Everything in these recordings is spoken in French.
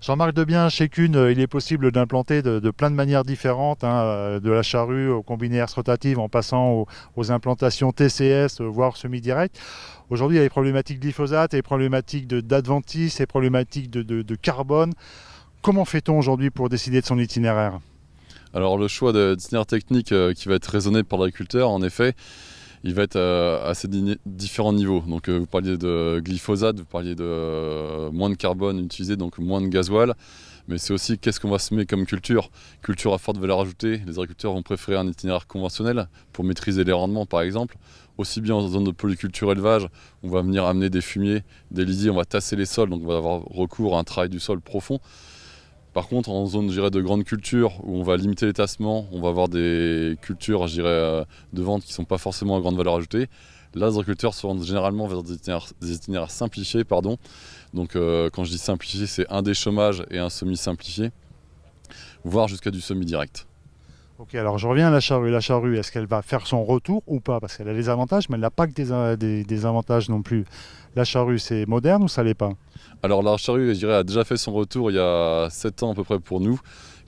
Jean-Marc Debien, chez Kuhn, il est possible d'implanter de plein de manières différentes, hein, de la charrue au combiné herse rotative en passant aux implantations TCS, voire semi-direct. Aujourd'hui, il y a les problématiques glyphosate, les problématiques d'adventice, les problématiques de carbone. Comment fait-on aujourd'hui pour décider de son itinéraire? Alors le choix d'itinéraire technique qui va être raisonné par l'agriculteur, en effet, il va être à ces différents niveaux. Donc vous parliez de glyphosate, vous parliez de moins de carbone utilisé, donc moins de gasoil. Mais c'est aussi qu'est-ce qu'on va semer comme culture. Culture à forte valeur ajoutée, les agriculteurs vont préférer un itinéraire conventionnel pour maîtriser les rendements par exemple. Aussi bien en zone de polyculture élevage, on va venir amener des fumiers, des lisiers, on va tasser les sols, donc on va avoir recours à un travail du sol profond. Par contre, en zone de grande culture, où on va limiter les tassements, on va avoir des cultures de vente qui ne sont pas forcément à grande valeur ajoutée. Là, les agriculteurs se rendent généralement vers des itinéraires simplifiés. Donc, quand je dis simplifié, c'est un déchômage et un semi-simplifié, voire jusqu'à du semi-direct. Ok, alors je reviens à la charrue. La charrue, est-ce qu'elle va faire son retour ou pas? Parce qu'elle a des avantages, mais elle n'a pas que des avantages non plus. La charrue, c'est moderne ou ça l'est pas? Alors la charrue, je dirais, a déjà fait son retour il y a 7 ans à peu près pour nous,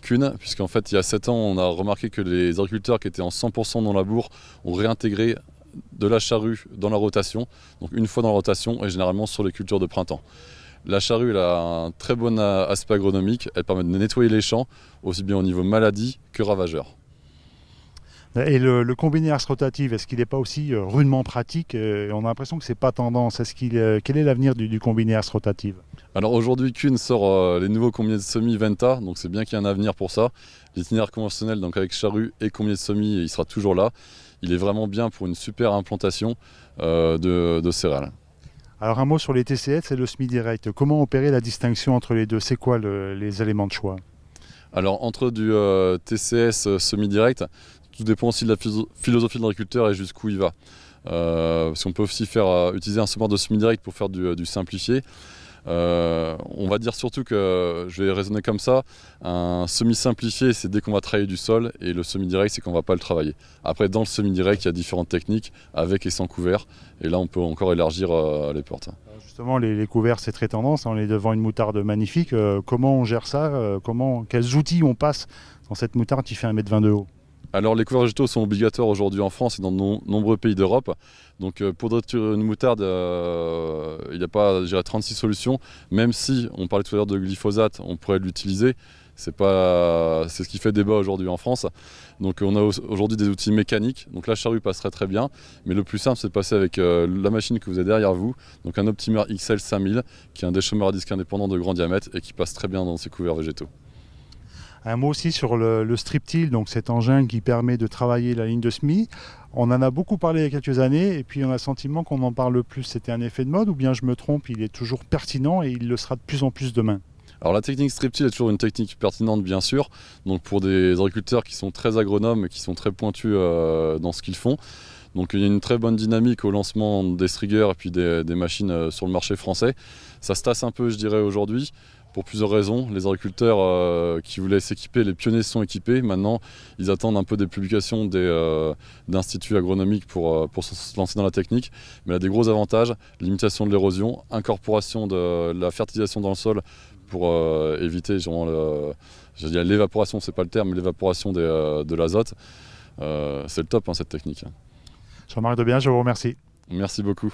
Kuhn, puisqu'en fait il y a 7 ans on a remarqué que les agriculteurs qui étaient en 100% dans labour ont réintégré de la charrue dans la rotation, donc une fois dans la rotation et généralement sur les cultures de printemps. La charrue elle a un très bon aspect agronomique, elle permet de nettoyer les champs, aussi bien au niveau maladie que ravageurs. Et le combiné herse rotative, est-ce qu'il n'est pas aussi rudement pratique? On a l'impression que c'est pas tendance. Quel est l'avenir du combiné herse rotative? Alors aujourd'hui, Kuhn sort les nouveaux combinés de semis Venta, donc c'est bien qu'il y ait un avenir pour ça. L'itinéraire conventionnel, donc avec charrue et combiné de semis, il sera toujours là. Il est vraiment bien pour une super implantation de céréales. Alors un mot sur les TCS et le semi-direct. Comment opérer la distinction entre les deux? C'est quoi les éléments de choix? Alors entre du TCS semi-direct, tout dépend aussi de la philosophie de l'agriculteur et jusqu'où il va. Parce qu'on peut aussi utiliser un semeur de semi-direct pour faire du simplifié. On va dire surtout que, je vais raisonner comme ça, un semi-simplifié c'est dès qu'on va travailler du sol et le semi-direct c'est qu'on ne va pas le travailler. Après dans le semi-direct il y a différentes techniques avec et sans couvert et là on peut encore élargir les portes. Alors justement, les couverts c'est très tendance, hein, on est devant une moutarde magnifique. Comment on gère ça? Quels outils on passe dans cette moutarde qui fait 1,20 m de haut? Alors les couverts végétaux sont obligatoires aujourd'hui en France et dans de nombreux pays d'Europe. Donc pour détruire une moutarde, il n'y a pas, je dirais, 36 solutions. Même si on parlait tout à l'heure de glyphosate, on pourrait l'utiliser. C'est ce qui fait débat aujourd'hui en France. Donc on a aujourd'hui des outils mécaniques. Donc la charrue passerait très bien. Mais le plus simple c'est de passer avec la machine que vous avez derrière vous. Donc un Optimer XL 5000 qui est un déchômeur à disque indépendant de grand diamètre et qui passe très bien dans ces couverts végétaux. Un mot aussi sur le strip-till, donc cet engin qui permet de travailler la ligne de semis. On en a beaucoup parlé il y a quelques années et puis on a le sentiment qu'on en parle plus. C'était un effet de mode ou bien je me trompe, il est toujours pertinent et il le sera de plus en plus demain? Alors la technique strip-till est toujours une technique pertinente bien sûr, donc pour des agriculteurs qui sont très agronomes et qui sont très pointus dans ce qu'ils font. Donc il y a une très bonne dynamique au lancement des Striger et puis des machines sur le marché français. Ça se tasse un peu je dirais aujourd'hui. Pour plusieurs raisons, les agriculteurs qui voulaient s'équiper, les pionniers sont équipés. Maintenant, ils attendent un peu des publications d'instituts agronomiques pour se lancer dans la technique. Mais elle a des gros avantages, limitation de l'érosion, incorporation de la fertilisation dans le sol pour éviter l'évaporation, c'est pas le terme, mais l'évaporation de l'azote. C'est le top cette technique. Jean-Marc Debien, je vous remercie. Merci beaucoup.